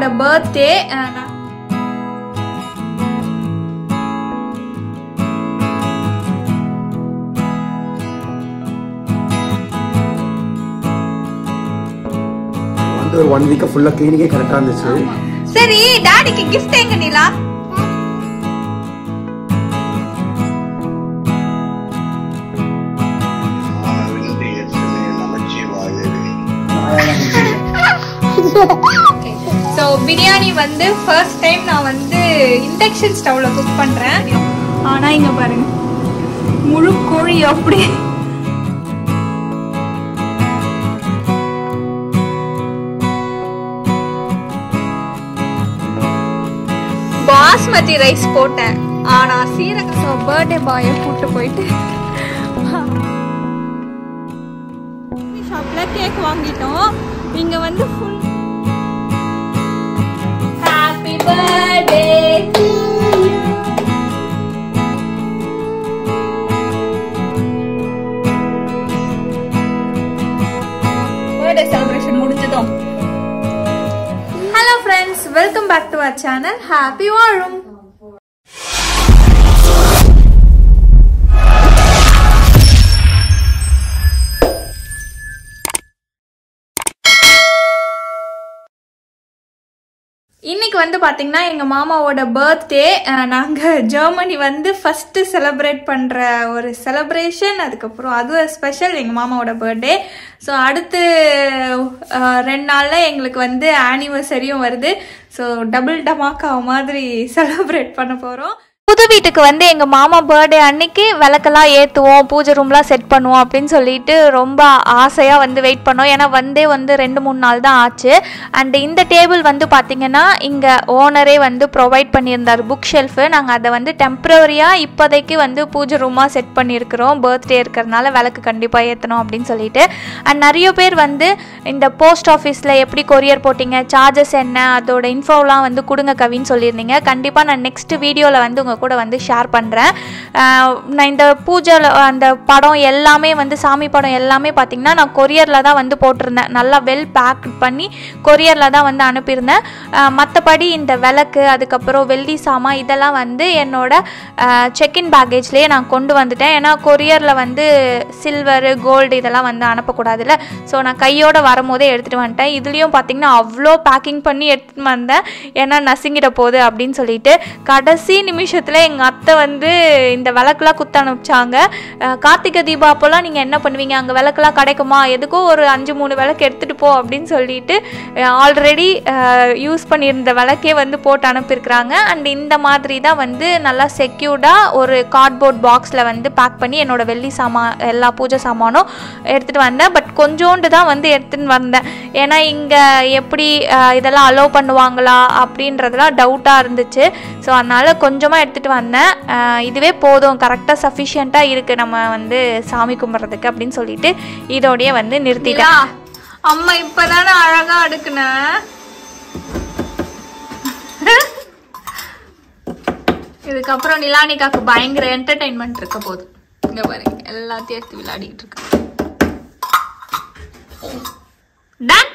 மாமாவோட பர்த்டே. ஒரு 1 வீக் ஃபுல்லா கிளீனிங்கே கரெக்ட்டா இருந்துச்சு. சரி டாடிக்கு gift எங்க நீலா? So பிரியாணி வந்து ஃபர்ஸ்ட் டைம் நான் வந்து இண்டக்ஷன் ஸ்டவ்ல குக் பண்றேன். ஆனா இங்க பாருங்க முழு கோழி அப்படியே பாஸ்மதி ரைஸ் போட்டேன். ஆனா சீரக பர்த்டே பாயை கூட்டு போயிட்டு ஷாப்ல கேக் வாங்கிட்டோம். இங்க வந்து full happy birthday to you. Birthday celebration முடிஞ்சதும் hello friends, welcome back to our channel happy வாழும். இன்னைக்கு வந்து பாத்தீங்கன்னா எங்க மாமாவோட பர்த்டே. நாங்க ஜெர்மனி வந்து ஃபர்ஸ்ட் செலிப்ரேட் பண்ற ஒரு செலிப்ரேஷன். அதுக்கப்புறம் அது ஸ்பெஷல் எங்க மாமாவோட பர்த்டே. ஸோ அடுத்து 2 நாள்ல எங்களுக்கு வந்து ஆனிவர்சரியும் வருது. ஸோ டபுள் டமாக்கா மாதிரி செலிப்ரேட் பண்ண போறோம். புது வீட்டுக்கு வந்து எங்கள் மாமா பர்த்டே அன்னைக்கு விளக்கெல்லாம் ஏற்றுவோம், பூஜை ரூம்லாம் செட் பண்ணுவோம் அப்படின்னு சொல்லிட்டு ரொம்ப ஆசையாக வந்து வெயிட் பண்ணோம். ஏன்னா வந்து 2-3 நாள் தான் ஆச்சு. அண்ட் இந்த டேபிள் வந்து பார்த்திங்கன்னா இங்கே ஓனரே வந்து ப்ரொவைட் பண்ணியிருந்தார் புக் ஷெல்ஃபு. நாங்கள் அதை வந்து டெம்ப்ரவரியாக இப்போதைக்கு வந்து பூஜை ரூமாக செட் பண்ணியிருக்கிறோம். பர்த்டே இருக்கிறதுனால விளக்கு கண்டிப்பாக ஏற்றணும் அப்படின்னு சொல்லிட்டு. அண்ட் நிறைய பேர் வந்து இந்த போஸ்ட் ஆஃபீஸில் எப்படி கொரியர் போட்டிங்க, சார்ஜஸ் என்ன, அதோட இன்ஃபோலாம் வந்து கொடுங்க கவின்னு சொல்லியிருந்தீங்க. கண்டிப்பாக நான் நெக்ஸ்ட் வீடியோவில் வந்து உங்கள் கூட வந்து ஷேர் பண்ணுறேன். நான் இந்த பூஜை அந்த படம் எல்லாமே வந்து சாமி படம் எல்லாமே பார்த்திங்கன்னா நான் கொரியரில் தான் வந்து போட்டிருந்தேன். நல்லா வெல் பேக் பண்ணி கொரியரில் தான் வந்து அனுப்பியிருந்தேன். மற்றபடி இந்த விளக்கு அதுக்கப்புறம் வெள்ளி சாமான் இதெல்லாம் வந்து என்னோட செக்இன் பேக்கேஜ்லேயே நான் கொண்டு வந்துட்டேன். ஏன்னா கொரியரில் வந்து சில்வரு கோல்டு இதெல்லாம் வந்து அனுப்பக்கூடாதுல்ல. ஸோ நான் கையோடு வரும்போதே எடுத்துகிட்டு வந்துட்டேன். இதுலேயும் பார்த்திங்கன்னா அவ்வளோ பேக்கிங் பண்ணி எடுத்துகிட்டு வந்தேன். ஏன்னா நசுங்கிட போகுது அப்படின்னு சொல்லிட்டு கடைசி நிமிஷத்தில் எங்கள் அத்தை வந்து இந்த விளக்குலாம் குத்த அனுப்பிச்சாங்க. கார்த்திகை தீபம் அப்போல்லாம் நீங்கள் என்ன பண்ணுவீங்க, அங்கே விளக்குலாம் கிடைக்குமா, எதுக்கோ ஒரு 5-3 விளக்கு எடுத்துகிட்டு போ அப்படின்னு சொல்லிட்டு ஆல்ரெடி யூஸ் பண்ணியிருந்த விளக்கே வந்து போட்டு அனுப்பியிருக்கிறாங்க. அண்ட் இந்த மாதிரி தான் வந்து நல்லா செக்யூர்டாக ஒரு கார்ட்போர்ட் பாக்ஸில் வந்து பேக் பண்ணி என்னோடய வெள்ளி சாமான் எல்லா பூஜை சாமானும் எடுத்துகிட்டு வந்தேன். பட் கொஞ்சோண்டு தான் வந்து எடுத்துகிட்டு வந்தேன். ஏன்னா இங்கே எப்படி இதெல்லாம் அலோவ் பண்ணுவாங்களா அப்படின்றதுலாம் டவுட்டாக இருந்துச்சு. ஸோ அதனால் கொஞ்சமாக எடுத்துகிட்டு வந்தேன். இதுவே போதும், கரெக்டாக சஃபிஷியண்ட்டாக இருக்குது நம்ம வந்து சாமி கும்பிட்றதுக்கு அப்படின்னு சொல்லிட்டு இதோடய வந்து நிறுத்திட்டேன். அம்மா இப்போதானே அழகாக அடுக்குனேன். இதுக்கப்புறம் நிலானிகாக்கு பயங்கர என்டர்டைன்மெண்ட் இருக்க போகுது. இங்கே பாருங்க எல்லாத்தையும் எடுத்து விளையாடிட்டு இருக்கு. டன்.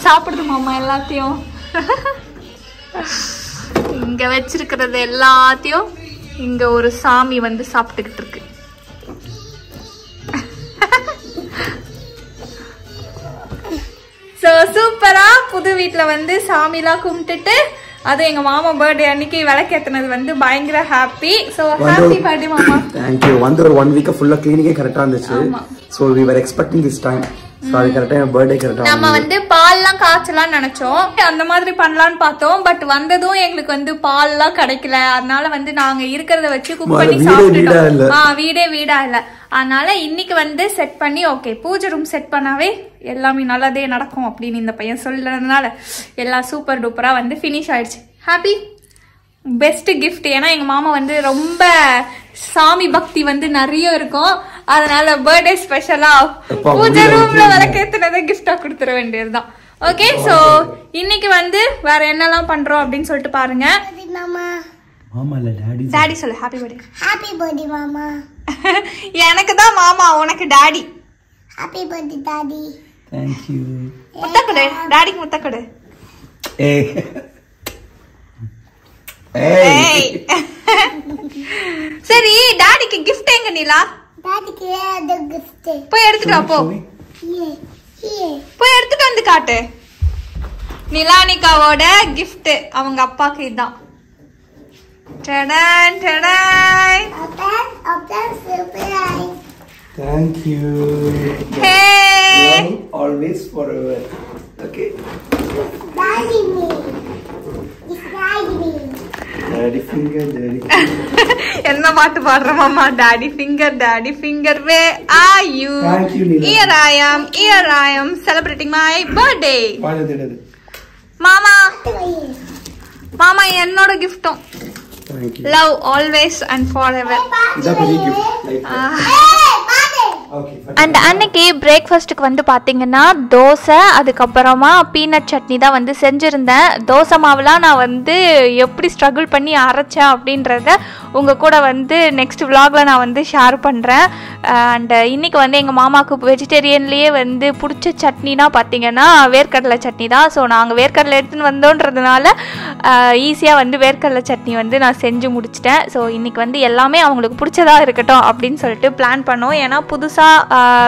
சாப்பிடுது மாமா எல்லாத்தையும். இங்க வச்சிருக்கிறது எல்லாத்தையும் இங்க ஒரு சாமி வந்து சாப்பிட்டுக்கிட்டு இருக்கு. ஸோ சூப்பரா புது வீட்டில் வந்து சாமிலாம் கும்பிட்டுட்டு அது எங்க மாமா பர்த்டே அன்னைக்கு விளக்கேத்துனது வந்து பயங்கர ஹாப்பி. ஸோ ஹாப்பி பர்த்டே மாமா. தேங்க்யூ. வந்து ஒரு 1 வீக் ஃபுல்லா கிளீனிங்கே கரெக்டா இருந்துச்சு. So we were expecting this time. அது கரெக்டா பர்த்டே கரெக்டா நம்ம வந்து பால்லாம் காய்ச்சலாம்னு நினைச்சோம், அந்த மாதிரி பண்ணலாம்னு பார்த்தோம். பட் வந்ததும் எங்களுக்கு வந்து பால்லாம் கிடைக்கல. அதனால வந்து நாங்க இருக்கிறத வச்சு குக் பண்ணி சாப்பிட்டுட்டோம். வீடா இல்ல. அதனால இன்னைக்கு வந்து செட் பண்ணி ஓகே பூஜை ரூம் செட் பண்ணாவே எல்லாமே நல்லதே நடக்கும் அப்படின்னு இந்த பையன் சொல்றதுனால எல்லாம் சூப்பர் டூப்பரா வந்து ஃபினிஷ் ஆயிடுச்சு. Happy best gift. ஏன்னா எங்க மாமா வந்து ரொம்ப சாமி பக்தி வந்து நிறைய இருக்கும். அதனால பர்த்டே ஸ்பெஷலா பூஜை ரூம்ல விளக்கேத்துனதை கிஃப்டா கொடுத்துட வேண்டியதுதான். ஓகே சோ இன்னைக்கு வந்து வேற என்னெல்லாம் பண்றோம் அப்படின்னு சொல்லிட்டு பாருங்க. மாமா இல்ல டாடி. டாடி சொல்லு ஹாப்பி பர்த்டே. ஹாப்பி பர்த்டே மாமா. எனக்கு தான் மாமா, உனக்கு daddy. Happy birthday daddy. Thank you. முத்தக்கடு டாடிக்கு முத்தக்கடு. ஏய் சரி டாடிக்கு gift எங்க நீலா? டாடிக்கு அந்த gift போய் எடுத்துட்டு வா போ. போய் எடுத்துட்டு வந்து காட்டு. நிலானிகாவோட gift அவங்க அப்பாக்கு இதான். டடான் டடான். Open surprise. Thank you. Hey. Always forever. Okay. Daddy me. It's daddy me. Daddy finger, daddy. என்ன பாட்டு பாடுற மாமா? Daddy finger way are you? Thank you Neela. Here I am celebrating my birthday. பாடுது. மாமா என்னோட கிஃப்டும். Thank you. Love always and forever. Is that very gift? Like and அன்னைக்கு பிரேக்ஃபாஸ்ட்டுக்கு வந்து பார்த்தீங்கன்னா தோசை, அதுக்கப்புறமா பீனட் சட்னி தான் வந்து செஞ்சுருந்தேன். தோசை மாவுலாம் நான் வந்து எப்படி ஸ்ட்ரகிள் பண்ணி அரைச்சேன் அப்படின்றத உங்கள் கூட வந்து நெக்ஸ்ட் விலாகில் நான் வந்து ஷேர் பண்ணுறேன். அண்டு இன்றைக்கி வந்து எங்கள் மாமாவுக்கு வெஜிடேரியன்லேயே வந்து பிடிச்ச சட்னினா பார்த்தீங்கன்னா வேர்க்கடலை சட்னி தான். ஸோ நாங்கள் வேர்க்கடலை எடுத்துன்னு வந்தோன்றதுனால ஈஸியாக வந்து வேர்க்கடலை சட்னி வந்து நான் செஞ்சு முடிச்சிட்டேன். ஸோ இன்றைக்கி வந்து எல்லாமே அவங்களுக்கு பிடிச்சதாக இருக்கட்டும் அப்படின்னு சொல்லிட்டு பிளான் பண்ணோம். ஏன்னா புதுசாக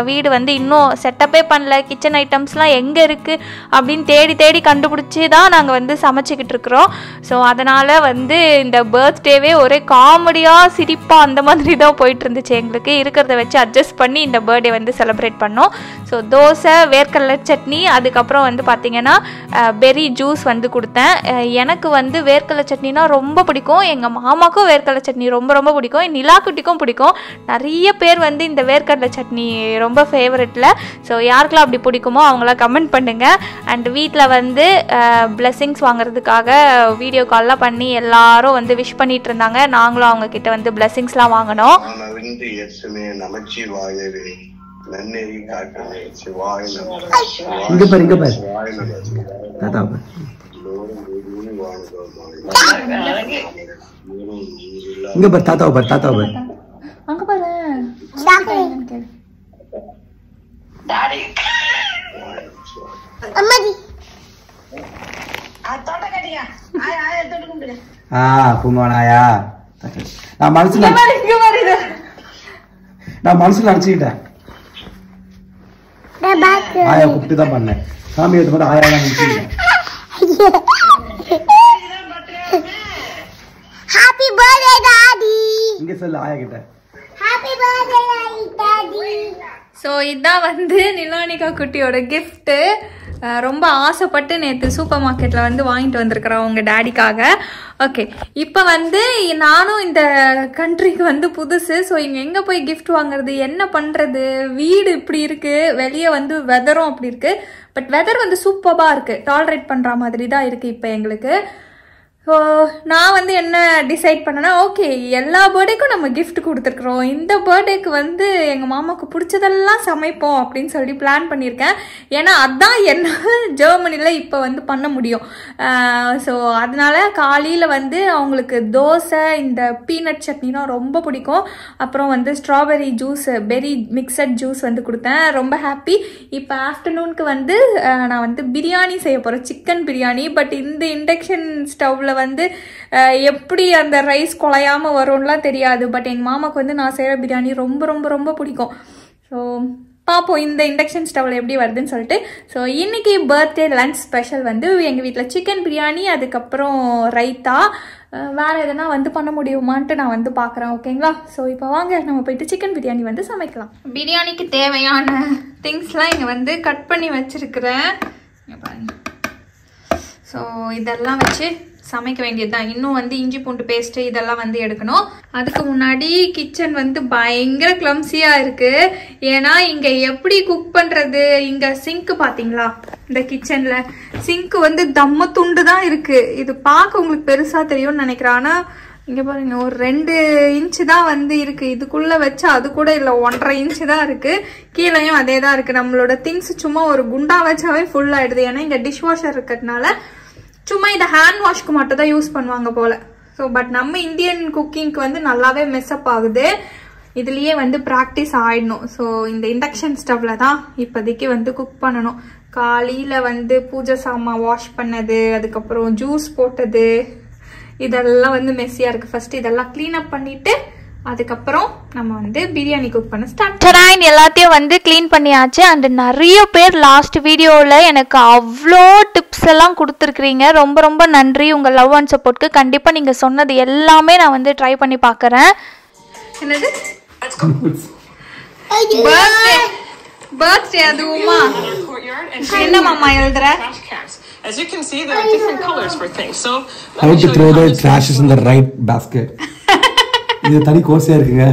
வீடு வந்து இன்னும் செட்டப்பே பண்ணல, கிச்சன் ஐட்டம்ஸ்லாம் எங்கே இருக்குது அப்படின்னு தேடி கண்டுபிடிச்சி தான் நாங்கள் வந்து சமைச்சிக்கிட்டு இருக்கிறோம். ஸோ அதனால் வந்து இந்த பர்த்டேவே ஒரே காமெடியாக சிரிப்பாக அந்த மாதிரி தான் போயிட்டு இருந்துச்சு. எங்களுக்கு இருக்கிறத வச்சு அட்ஜஸ்ட் பண்ணி இந்த பர்த்டே வந்து செலிப்ரேட் பண்ணோம். ஸோ தோசை, வேர்க்கடலை சட்னி, அதுக்கப்புறம் வந்து பார்த்திங்கன்னா பெரி ஜூஸ் வந்து கொடுத்தேன். எனக்கு வந்து வேர்க்கடலை சட்னினா ரொம்ப பிடிக்கும். எங்கள் மாமாவுக்கும் வேர்க்கடலை சட்னி ரொம்ப பிடிக்கும். நிலாக்குட்டிக்கும் பிடிக்கும். நிறைய பேர் வந்து இந்த வேர்க்கடலை சட்னி ரொம்ப ஃபேவரெட்டில். ஸோ யாருக்கெல்லாம் அப்படி பிடிக்குமோ அவங்களாம் கமெண்ட் பண்ணுங்கள். அண்ட் வீட்டில் வந்து பிளெஸ்ஸிங்ஸ் வாங்குறதுக்காக வீடியோ கால்லாம் பண்ணி எல்லாரும் வந்து விஷ் பண்ணிட்டு இருந்தாங்க. நாங்களும் அவங்க கிட்ட வந்து பிளெஸ்ஸிங்ஸ்லாம் வாங்கினோம். அங்க பாரு அம்மாடி பூமானாயா நான் மனசுல நினைச்சுக்கிட்டேன். ஆயா கூப்பிட்டு தான் பண்ணேன். சாமி எடுத்து மட்டும் ஆயா நினைச்சுக்கிட்டேன். Happy birthday daddy. இங்க சொல்லு ஆயா கிட்ட ஹாப்பி பர்த்டே டாடி. ஸோ இதான் வந்து நிலானிகா குட்டியோட கிஃப்ட்டு. ரொம்ப ஆசைப்பட்டு நேற்று சூப்பர் மார்க்கெட்டில் வந்து வாங்கிட்டு வந்திருக்கிறோம் அவங்க டேடிக்காக. ஓகே, இப்போ வந்து நானும் இந்த கண்ட்ரிக்கு வந்து புதுசு. ஸோ இங்கே எங்கே போய் கிஃப்ட் வாங்குறது, என்ன பண்ணுறது? வீடு இப்படி இருக்குது, வெளியே வந்து வெதரும் அப்படி இருக்குது. பட் வெதர் வந்து சூப்பராக இருக்குது, டாலரேட் பண்ணுற மாதிரி தான் இருக்குது இப்போ எங்களுக்கு. ஸோ நான் வந்து என்ன டிசைட் பண்ணேன்னா, ஓகே எல்லா பர்த்டேக்கும் நம்ம கிஃப்ட் கொடுத்துருக்குறோம், இந்த பர்த்டேக்கு வந்து எங்கள் மாமாவுக்கு பிடிச்சதெல்லாம் சமைப்போம் அப்படின்னு சொல்லி பிளான் பண்ணியிருக்கேன். ஏன்னா அதுதான் என்னால் ஜெர்மனியில் இப்போ வந்து பண்ண முடியும். ஸோ அதனால காலையில் வந்து அவங்களுக்கு தோசை, இந்த பீனட் சட்னினா ரொம்ப பிடிக்கும். அப்புறம் வந்து ஸ்ட்ராபெரி ஜூஸ், பெரி மிக்சட் ஜூஸ் வந்து கொடுத்தேன். ரொம்ப ஹாப்பி. இப்போ ஆஃப்டர்நூனுக்கு வந்து நான் வந்து பிரியாணி செய்ய போகிறேன், சிக்கன் பிரியாணி. பட் இந்த இண்டக்ஷன் ஸ்டவ்வில் வந்து எப்படி அந்த ரைஸ் குலையாம வரும்லாம் தெரியாது. பட் எங்கள் மாமாவுக்கு வந்து நான் செய்கிற பிரியாணி ரொம்ப ரொம்ப ரொம்ப பிடிக்கும். ஸோ பார்ப்போம் இந்த இண்டக்ஷன் ஸ்டவ்வில் எப்படி வருதுன்னு சொல்லிட்டு. ஸோ இன்னைக்கு பர்த்டே லன்ச் ஸ்பெஷல் வந்து எங்கள் வீட்டில் சிக்கன் பிரியாணி, அதுக்கப்புறம் ரைத்தா. வேறு எதனா வந்து பண்ண முடியுமான்ட்டு நான் வந்து பார்க்குறேன். ஓகேங்களா? ஸோ இப்போ வாங்க நம்ம போயிட்டு சிக்கன் பிரியாணி வந்து சமைக்கலாம். பிரியாணிக்கு தேவையான திங்ஸ்லாம் இங்கே வந்து கட் பண்ணி வச்சுருக்கிறேன். பாருங்க. ஸோ இதெல்லாம் வச்சு சமைக்க வேண்டியது தான். இன்னும் வந்து இஞ்சி பூண்டு பேஸ்ட்டு இதெல்லாம் வந்து எடுக்கணும். அதுக்கு முன்னாடி கிச்சன் வந்து பயங்கர கிளம்ஸியாக இருக்குது. ஏன்னா இங்கே எப்படி குக் பண்ணுறது, இங்கே சிங்க்கு பார்த்தீங்களா, இந்த கிச்சனில் சிங்க்கு வந்து தம்ம துண்டு தான் இருக்குது. இது பார்க்க உங்களுக்கு பெருசாக தெரியும்னு நினைக்கிறேன். ஆனால் இங்கே பாருங்க, ஒரு 2 இன்ச்சு தான் வந்து இருக்குது. இதுக்குள்ளே வச்சா அது கூட இல்லை, 1.5 இன்ச்சு தான் இருக்குது. கீழேயும் அதே தான் இருக்குது. நம்மளோட திங்ஸ் சும்மா ஒரு குண்டா வச்சாவே ஃபுல் ஆகிடுது. ஏன்னா இங்கே டிஷ் வாஷர் இருக்கிறதுனால சும்மா இதை ஹேண்ட் வாஷ்க்கு மட்டும் தான் யூஸ் பண்ணுவாங்க போல. ஸோ பட் நம்ம இந்தியன் குக்கிங்க்கு வந்து நல்லாவே மெஸ்அப் ஆகுது. இதுலேயே வந்து ப்ராக்டிஸ் ஆயிடணும். ஸோ இந்த இண்டக்ஷன் ஸ்டவ்வில் தான் இப்போதைக்கு வந்து குக் பண்ணணும். காலையில் வந்து பூஜை சாமான் வாஷ் பண்ணது, அதுக்கப்புறம் ஜூஸ் போட்டது, இதெல்லாம் வந்து மெஸ்ஸியாக இருக்குது. ஃபர்ஸ்ட் இதெல்லாம் க்ளீன் அப் பண்ணிவிட்டு அதுக்கப்புறம் நம்ம வந்து பிரியாணி குக் பண்ண ஸ்டார்ட். எல்லாத்தையும் வந்து க்ளீன் பண்ணியாச்சு. அண்ட் நிறைய பேர் லாஸ்ட் வீடியோவில் எனக்கு அவ்வளோ டிப்ஸ் எல்லாம் கொடுத்துருக்குறீங்க. ரொம்ப ரொம்ப நன்றி உங்கள் லவ் அண்ட் சப்போர்ட்க்கு. கண்டிப்பாக நீங்கள் சொன்னது எல்லாமே நான் வந்து ட்ரை பண்ணி பார்க்குறேன். என்னது பர்த்டே அதுவுமா? என்ன மாமா எழுதுற? As you can see, there are different colors for things. So how to throw the trashes in the right basket. இது தனி கோர்ஸா இருக்குங்க.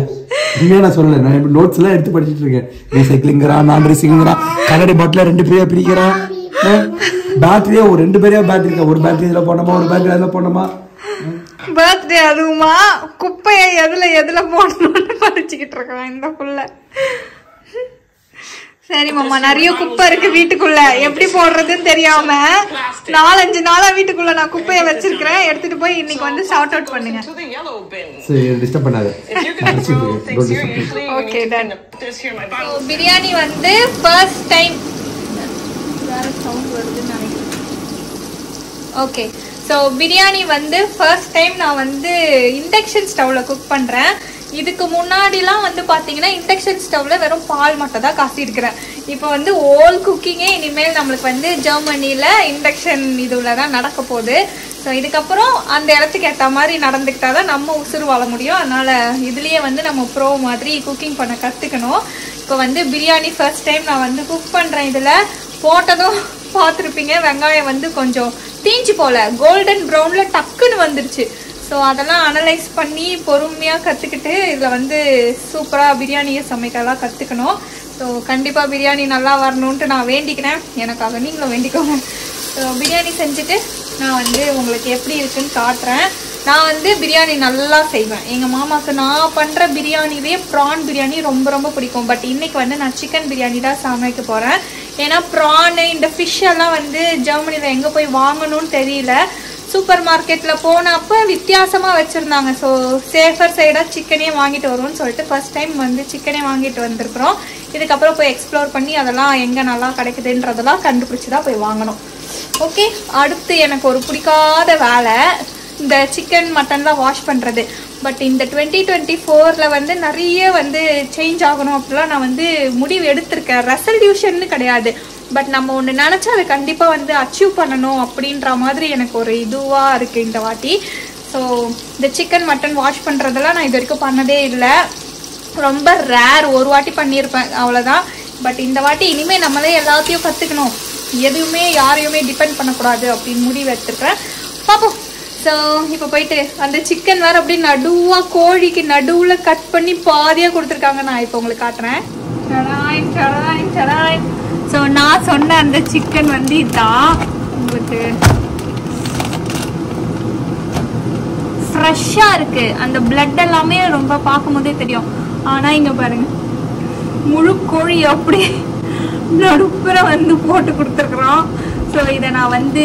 உண்மையா நான் சொல்லல, நான் நோட்ஸ் எல்லாம் எடுத்து படிச்சிட்டு இருக்கேன். ரீசைக்ளிங்கிறா, நான் ரீசைக்ளிங்கிறா, கண்ணாடி பாட்டில 2 பேரா பிரிக்கிறேன். பேட்டரியே ஒரு 2 பேரா பேட்டரி இருக்கு. ஒரு பேட்டரி இதுல போடணுமா, ஒரு பேட்டரி அதுல போடணுமா? பர்த்டே அதுவுமா? குப்பையை எதுல போடணும்னு படிச்சுக்கிட்டு இருக்கேன் இந்த புள்ள. சரி மாமா, நிறைய குப்பை இருக்கு வீட்டுக்குள்ள, எப்படி போடுறதுன்னு தெரியாம 4-5 நாளா வீட்டுக்குள்ள நான் குப்பையை வச்சிருக்கிறேன். எடுத்துட்டு போய் இன்னைக்கு வந்து ஷார்ட் அவுட் பண்ணுங்க. சரி, டிஸ்டர்ப் பண்ணாத. Okay done. பிரியாணி வந்து ஃபர்ஸ்ட் டைம் வேற சவுண்ட் வருதுன்னு நினைக்கிறேன். ஓகே, ஸோ பிரியாணி வந்து ஃபர்ஸ்ட் டைம் நான் வந்து இண்டக்ஷன் ஸ்டவ்ல குக் பண்றேன். இதுக்கு முன்னாடிலாம் வந்து பார்த்தீங்கன்னா இண்டக்ஷன் ஸ்டவ்ல வெறும் பால் மட்டும் தான் காசி இருக்கிறேன். இப்போ வந்து ஓல் குக்கிங்கே இனிமேல் நம்மளுக்கு வந்து ஜெர்மனியில் இண்டக்ஷன் இதுல தான் நடக்க போகுது. ஸோ இதுக்கப்புறம் அந்த இடத்துக்கு ஏற்ற மாதிரி நடந்துக்கிட்டா தான் நம்ம உசுறு வாழ முடியும். அதனால இதுலேயே வந்து நம்ம ப்ரோ மாதிரி குக்கிங் பண்ண கற்றுக்கணும். இப்போ வந்து பிரியாணி ஃபர்ஸ்ட் டைம் நான் வந்து குக் பண்ணுறேன். இதில் போட்டதும் பார்த்துருப்பீங்க, வெங்காயம் வந்து கொஞ்சம் தீஞ்சு போல கோல்டன் ப்ரௌனில் டக்குன்னு வந்துருச்சு. ஸோ அதெல்லாம் அனலைஸ் பண்ணி பொறுமையாக கற்றுக்கிட்டு இதில் வந்து சூப்பராக பிரியாணியை சமைக்கலாம் கற்றுக்கணும். ஸோ கண்டிப்பாக பிரியாணி நல்லா வரணுன்ட்டு நான் வேண்டிக்கிறேன். எனக்காக நீங்களும் வேண்டிக்கோங்க. ஸோ பிரியாணி செஞ்சுட்டு நான் வந்து உங்களுக்கு எப்படி இருக்குன்னு காட்டுறேன். நான் வந்து பிரியாணி நல்லா செய்வேன். எங்கள் மாமாவுக்கு நான் பண்ணுற பிரியாணிவே ப்ரான் பிரியாணி ரொம்ப ரொம்ப பிடிக்கும். பட் இன்றைக்கி வந்து நான் சிக்கன் பிரியாணி தான் சமைக்க போகிறேன். ஏன்னா ப்ரானு இந்த ஃபிஷ் எல்லாம் வந்து ஜெர்மனியில் எங்கே போய் வாங்கணும்னு தெரியல. சூப்பர் மார்க்கெட்டில் போனப்போ வித்தியாசமாக வச்சுருந்தாங்க. ஸோ சேஃபர் சைடாக சிக்கனே வாங்கிட்டு வருவோம்னு சொல்லிட்டு ஃபர்ஸ்ட் டைம் வந்து சிக்கனே வாங்கிட்டு வந்திருக்கிறோம். இதுக்கப்புறம் போய் எக்ஸ்ப்ளோர் பண்ணி அதெல்லாம் எங்கே நல்லா கிடைக்குதுன்றதெல்லாம் கண்டுபிடிச்சி தான் போய் வாங்கணும். ஓகே, அடுத்து எனக்கு ஒரு பிடிக்காத வேலை இந்த சிக்கன் மட்டன்லாம் வாஷ் பண்ணுறது. பட் இந்த 2024 வந்து நிறைய வந்து சேஞ்ச் ஆகணும் அப்படிலாம் நான் வந்து முடிவு எடுத்திருக்கேன். ரெசல்யூஷன்னு கிடையாது, பட் நம்ம ஒன்று நினச்சா அதை கண்டிப்பாக வந்து அச்சீவ் பண்ணணும் அப்படின்ற மாதிரி எனக்கு ஒரு இதுவாக இருக்குது இந்த வாட்டி. ஸோ இந்த சிக்கன் மட்டன் வாஷ் பண்ணுறதெல்லாம் நான் இது வரைக்கும் பண்ணதே இல்லை. ரொம்ப ரேர், ஒரு வாட்டி பண்ணியிருப்பேன் அவ்வளோதான். பட் இந்த வாட்டி இனிமேல் நம்மளே எல்லாத்தையும் கற்றுக்கணும், எதுவுமே யாரையுமே டிபெண்ட் பண்ணக்கூடாது அப்படின்னு முடிவு எடுத்துருக்கேன். பார்ப்போம். ஸோ இப்போ போயிட்டு அந்த சிக்கன் வேறு அப்படி நடுவாக கோழிக்கு நடுவில் கட் பண்ணி பாதியாக கொடுத்துருக்காங்க. நான் இப்போ உங்களுக்கு காட்டுறேன். ஸோ நான் சொன்ன அந்த சிக்கன் வந்து இதுதான் உங்களுக்கு ஃப்ரெஷ்ஷா இருக்கு. அந்த பிளட் எல்லாமே ரொம்ப பார்க்கும்போதே தெரியும். ஆனா இங்க பாருங்க, முழு கோழி அப்படியே நடுப்புற வந்து போட்டு கொடுத்துருக்குறோம். ஸோ இதை நான் வந்து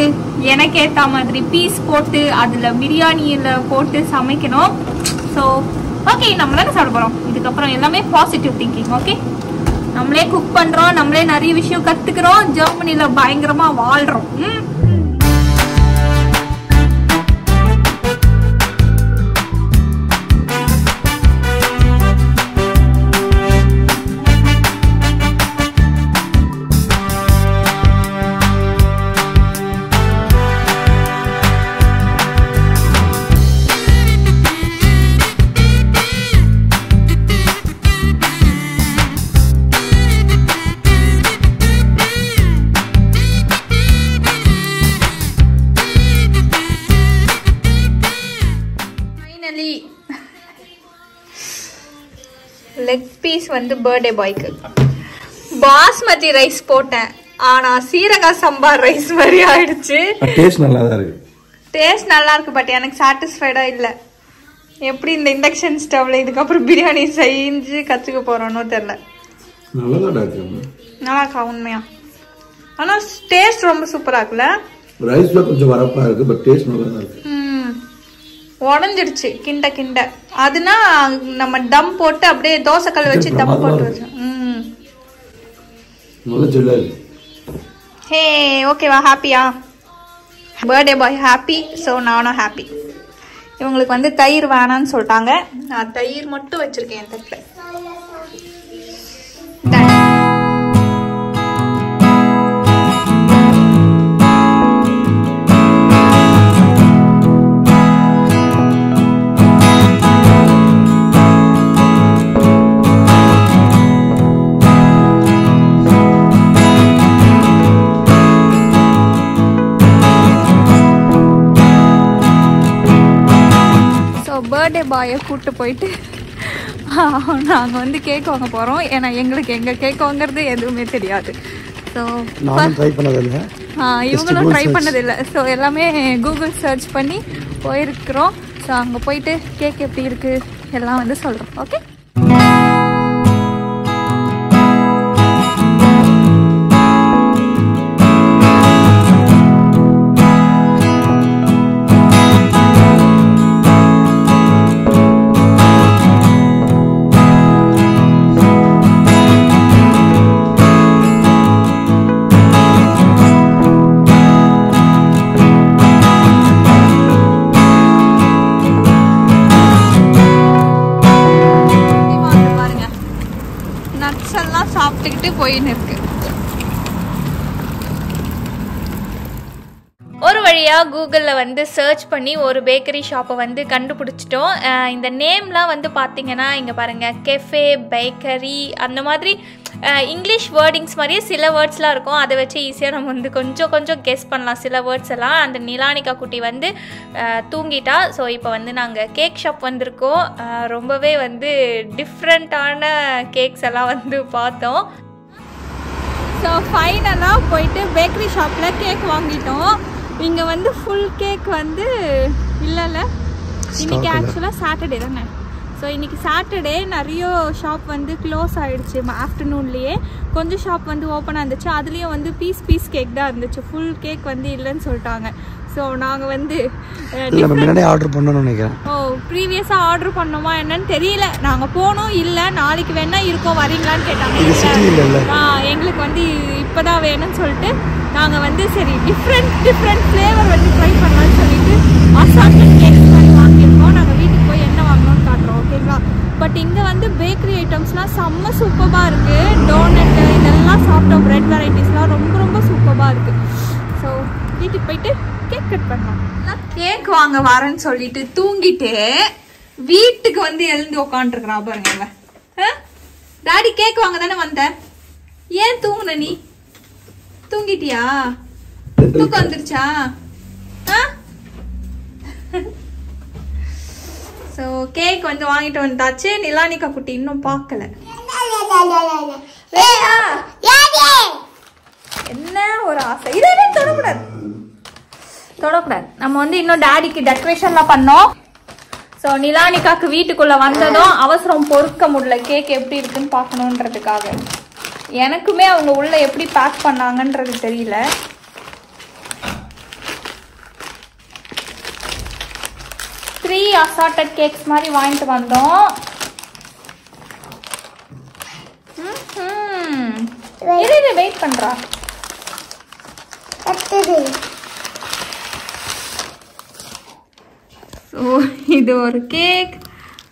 எனக்கு ஏற்ற மாதிரி பீஸ் போட்டு அதில் பிரியாணியில் போட்டு சமைக்கணும். ஸோ ஓகே, நம்ம தானே சாப்பிட போகிறோம். இதுக்கப்புறம் எல்லாமே பாசிட்டிவ் திங்கிங். ஓகே, நம்மளே குக் பண்ணுறோம், நம்மளே நிறைய விஷயம் கற்றுக்குறோம், ஜெர்மனியில் பயங்கரமாக வாழ்கிறோம். லெக் பீஸ் வந்து பர்த்டே பாய்க்கு. பாஸ்மதி ரைஸ் போட்டேன், ஆனா சீரக சம்பா ரைஸ் மாதிரி ஆயிடுச்சு. டேஸ்ட் நல்லா தான் இருக்கு. டேஸ்ட் நல்லா இருக்கு, பட் எனக்கு சாட்டிஸ்ஃபைடா இல்ல. எப்படி இந்த இண்டக்ஷன் ஸ்டவ்ல இதுக்கப்புறம் பிரியாணி செஞ்சு கத்துக்க போறோம்னோ தெரியல. நல்லா இருக்கு. நல்லா இருக்கா உண்மையா? ஆனா டேஸ்ட் ரொம்ப சூப்பரா இருக்குல்ல. ரைஸ்ல கொஞ்சம் வரப்பா இருக்கு, பட் டேஸ்ட் நல்லா தான் இருக்கு. உடஞ்சிடுச்சு கிண்ட கிண்ட. அதுனா நம்ம தம் போட்டு அப்படியே தோசைக்கல் வச்சு தம் போட்டு வச்சோம். ஹே, ஓகேவா? ஹாப்பியா? பர்த்டே பாய் ஹாப்பி, ஸோ நானும் ஹாப்பி. இவங்களுக்கு வந்து தயிர் வேணான்னு சொல்லிட்டாங்க, நான் தயிர் மட்டும் வச்சிருக்கேன் என் தட்டில். பர்த்டே பாயை கூப்பிட்டு போயிட்டு நாங்கள் வந்து கேக் வாங்க போகிறோம். ஏன்னா எங்களுக்கு எங்கே கேக் வாங்குறது எதுவுமே தெரியாது. ஸோ இவங்களும் ட்ரை பண்ணதில்லை. ஸோ எல்லாமே கூகுள் சர்ச் பண்ணி போயிருக்கிறோம். ஸோ அங்கே போயிட்டு கேக் எப்படி இருக்குது எல்லாம் வந்து சொல்கிறோம். ஓகே, சாப்பிட்டுக்கிட்டு போயின்னு இருக்கு. ஒரு வழியாக கூகுளில் வந்து சர்ச் பண்ணி ஒரு பேக்கரி ஷாப்பை வந்து கண்டுபிடிச்சிட்டோம். இந்த நேம்லாம் வந்து பார்த்தீங்கன்னா இங்கே பாருங்கள், கெஃபே, பேக்கரி, அந்த மாதிரி இங்கிலீஷ் வேர்டிங்ஸ் மாதிரியே சில வேர்ட்ஸ்லாம் இருக்கும். அதை வச்சு ஈஸியாக நம்ம வந்து கொஞ்சம் கெஸ் பண்ணலாம் சில வேர்ட்ஸ் எல்லாம். அந்த நிலானிகா குட்டி வந்து தூங்கிட்டா. ஸோ இப்போ வந்து நாங்கள் கேக் ஷாப் வந்திருக்கோம். ரொம்பவே வந்து டிஃப்ரெண்ட்டான கேக்ஸ் எல்லாம் வந்து பார்த்தோம். ஸோ ஃபைனலாக போயிட்டு பேக்கரி ஷாப்பில் கேக் வாங்கிட்டோம். இங்கே வந்து ஃபுல் கேக் வந்து இல்லைல்ல, இன்றைக்கி ஆக்சுவலாக சாட்டர்டே தானே. ஸோ இன்றைக்கி சாட்டர்டே நிறைய ஷாப் வந்து க்ளோஸ் ஆகிடுச்சு. ஆஃப்டர்நூன்லேயே கொஞ்சம் ஷாப் வந்து ஓப்பனாக இருந்துச்சு. அதுலேயும் வந்து பீஸ் கேக் தான் இருந்துச்சு, ஃபுல் கேக் வந்து இல்லைன்னு சொல்லிட்டாங்க. ஸோ நாங்கள் வந்து ஆர்டர் பண்ணணும்னு நினைக்கிறேன். ப்ரீவியஸாக ஆர்டர் பண்ணோமா என்னன்னு தெரியல. நாங்கள் போனோம், இல்லை நாளைக்கு வேணா இருக்கோம் வரீங்களான்னு கேட்டாங்க. எங்களுக்கு வந்து இப்போ தான் வேணும்னு சொல்லிட்டு நாங்கள் வந்து சரி டிஃப்ரெண்ட் ஃப்ளேவர் வந்து ட்ரை பண்ணலான்னு சொல்லிட்டு அசால்ட் கேக்ஸ் மாதிரி வாங்கியிருக்கோம். நாங்கள் வீட்டுக்கு போய் என்ன வாங்கணும்னு காட்டுறோம், ஓகேங்களா? பட் இங்கே வந்து பேக்கரி ஐட்டம்ஸ்லாம் செம்ம சூப்பராக இருக்குது. டோனட்டு இதெல்லாம் சாப்பிட்டோம், ப்ரெட் வெரைட்டிஸ்லாம் ரொம்ப சூப்பராக இருக்குது. ஸோ வீட்டுக்கு போயிட்டு கேக் கட் பண்ணலாம். கேக் வாங்க வரேன்னு சொல்லிட்டு தூங்கிட்டு வீட்டுக்கு வந்து எழுந்து உட்காந்துருக்குறான் பாருங்க. டாடி கேக் வாங்க தானே வந்தேன், ஏன் தூங்குன? நீ தூங்கிட்டியா? தூக்கம் வந்துருச்சா? ஸோ கேக் வந்து வாங்கிட்டு வந்தாச்சு. நிலானிகா குட்டி இன்னும் பார்க்கல. என்ன ஒரு ஆசை, இதை தொடக்கூடாது. நம்ம வந்து இன்னும் டாடிக்கு டெக்கரேஷன்லாம் பண்ணோம். ஸோ நிலானிகாக்கு வீட்டுக்குள்ள வந்ததும் அவசரம் பொறுக்க முடியல, கேக் எப்படி இருக்குன்னு பார்க்கணுன்றதுக்காக. எனக்குமே அவங்க உள்ள எப்படி பேக் பண்ணாங்கன்றது தெரியல. த்ரீ அசார்ட்டட் கேக்ஸ் மாதிரி வாங்கிட்டு வந்தோம். வெயிட் பண்றா. ஸோ இது ஒரு கேக்.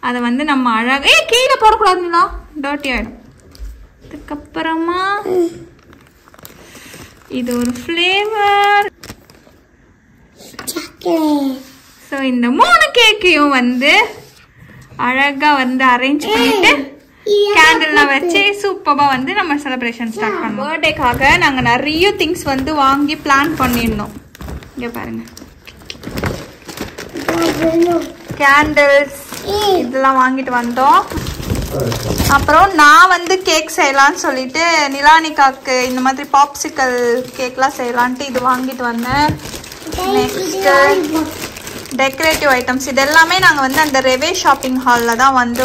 அதை வந்து நம்ம அழகாக கீழே போடக்கூடாதுங்களா, டர்ட்டி ஆகிடும். அதுக்கப்புறமா இது ஒரு ஃப்ளேவர். ஸோ இந்த 3 கேக்கையும் வந்து அழகா வந்து அரேஞ்ச் பண்ணிட்டு கேண்டில்லாம் வச்சு சூப்பரா வந்து நம்ம செலிப்ரேஷன் ஸ்டார்ட் பண்ணோம். பர்த்டேக்காக நாங்க நிறைய திங்ஸ் வந்து வாங்கி பிளான் பண்ணியிருந்தோம். இங்க பாருங்க, கேண்டில்ஸ் இதெல்லாம் வாங்கிட்டு வந்தோம். அப்புறம் நான் வந்து கேக் செய்யலான்னு சொல்லிட்டு நிலானிகாக்கு இந்த மாதிரி பாப்சிக்கல் கேக்லாம் செய்யலான்ட்டு இது வாங்கிட்டு வந்தேன். நெக்ஸ்ட் டெக்கரேட்டிவ் ஐட்டம்ஸ் இது எல்லாமே நாங்கள் வந்து அந்த ரெவே ஷாப்பிங் ஹாலில் தான் வந்து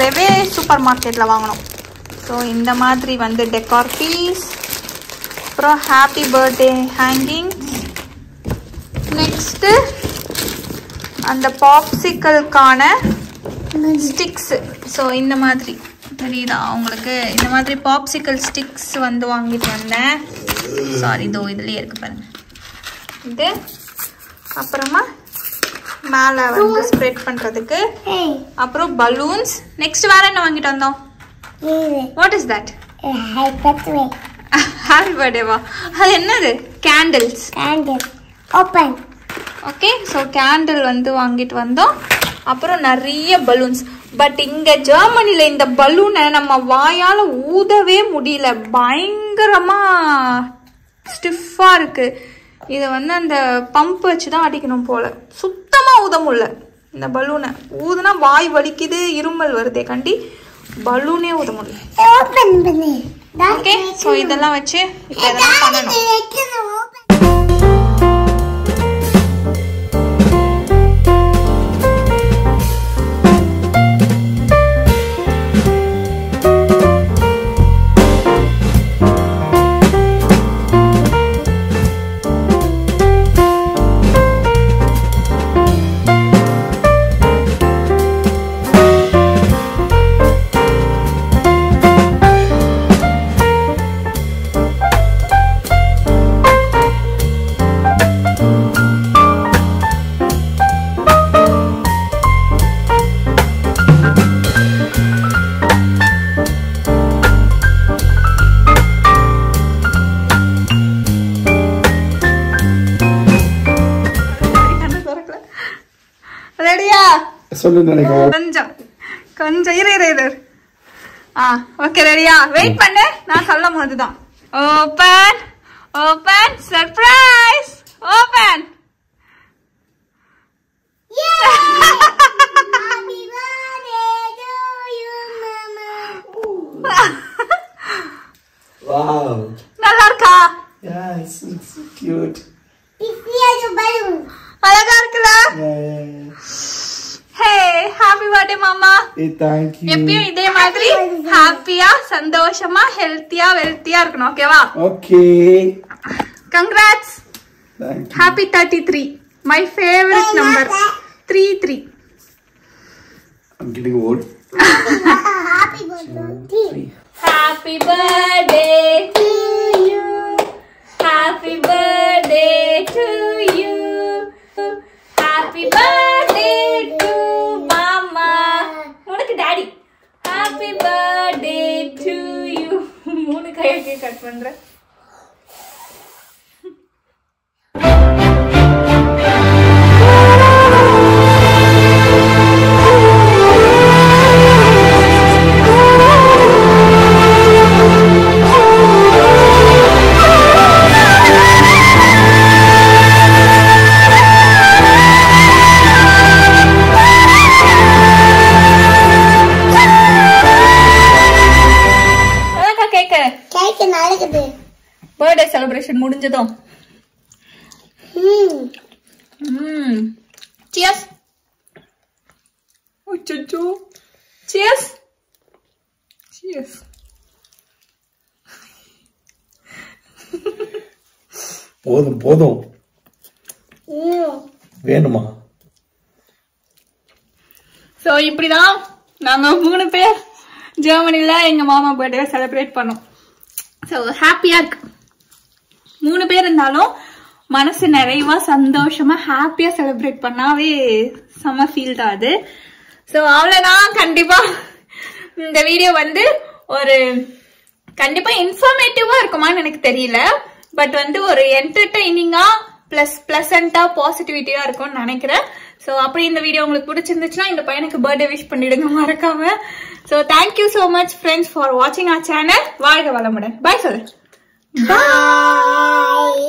ரெவே சூப்பர் மார்க்கெட்டில் வாங்கினோம். ஸோ இந்த மாதிரி வந்து டெக்கார் பீஸ், அப்புறம் ஹாப்பி பர்த்டே ஹேங்கிங், நெக்ஸ்ட்டு அந்த பாப்சிக்கலுக்கான ஸ்டிக்ஸ். ஸோ இந்த மாதிரி தெரியுதா உங்களுக்கு, இந்த மாதிரி பாப்சிக்கல் ஸ்டிக்ஸ் வந்து வாங்கிட்டு வந்தேன். சாரி, இதோ இதுலேயே இருக்கு பாருங்க இது. அப்புறமா மேலே வந்து ஸ்ப்ரெட் பண்ணுறதுக்கு, அப்புறம் பலூன்ஸ். நெக்ஸ்ட் வேற என்ன வாங்கிட்டு வந்தோம்? What is that? ஹாப்பி பர்த்டேவா? அது என்னது? Candles. Open. Okay, so candle வந்து வாங்கிட்டு வந்தோம். அப்புறம் நிறைய பலூன்ஸ். பட் இங்க ஜெர்மனில இந்த பலூனை நம்ம வாயால ஊதவே முடியல, பயங்கரமா ஸ்டிஃபா இருக்கு. இதை வந்து அந்த பம்ப் வச்சுதான் அடிக்கணும் போல, சுத்தமா ஊத முடியல இந்த பலூனை. ஊதுனா வாய் வலிக்குது, இருமல் வருதே கண்டி, பலூனே ஊத முடியல. ஓகே, ஸோ இதெல்லாம் வச்சு இப்போ இதெல்லாம் பண்ணணும். கொஞ்சம் இரு. ஓகே, ரெடியா? வெயிட் பண்ணு, நான் சொல்லும் போதுதான். Open open, surprise open. நல்லா இருக்கா? அழகா இருக்குல்ல? ஹாப்பி பர்த்டே மாமா. எப்பயும் இதே மாதிரி ஹாப்பியா சந்தோஷமா ஹெல்த்தியா வெல்த்தியா இருக்கணும். ஓகேவா? Okay, congrats. Happy 33, my favourite number 33. I'm getting old. Happy birthday. Happy birthday to you. Happy birthday to you. Happy birthday to mama. உனக்கு daddy. Happy birthday to you. மூணு கையை கட் பண்ற. பர்த்டே செலிப்ரேஷன் முடிஞ்சதும் cheers. அச்சச்சோ. Cheers. Cheers. போதும் போதும். வேணுமா? So இப்படிதான் நாங்க 3 பேர் ஜெர்மனில எங்க மாமா பர்த்டே செலிப்ரேட் பண்ணோம். சோ ஹாப்பியா இருக்கு. 3 பேர் இருந்தாலும் மனசு நிறைவா சந்தோஷமா ஹாப்பியா செலிப்ரேட் பண்ணாவே செம ஃபீல் தான் அது. சோ அவ்வளவுதான். கண்டிப்பா இந்த வீடியோ வந்து ஒரு கண்டிப்பா இன்ஃபர்மேட்டிவா இருக்குமான்னு எனக்கு தெரியல. பட் வந்து ஒரு என்டர்டெய்னிங்கா பிளஸ் பிளசண்டா பாசிட்டிவிட்டியா இருக்கும்னு நினைக்கிறேன். சோ அப்படி இந்த வீடியோ உங்களுக்கு பிடிச்சிருந்துச்சுன்னா இந்த பையனுக்கு பர்த்டே விஷ் பண்ணிடுங்க மறக்காம. So thank you so much friends for வாட்சிங் அவர் சேனல். வாழ்க வளமுடன். பாய் சொல்லு. Bye.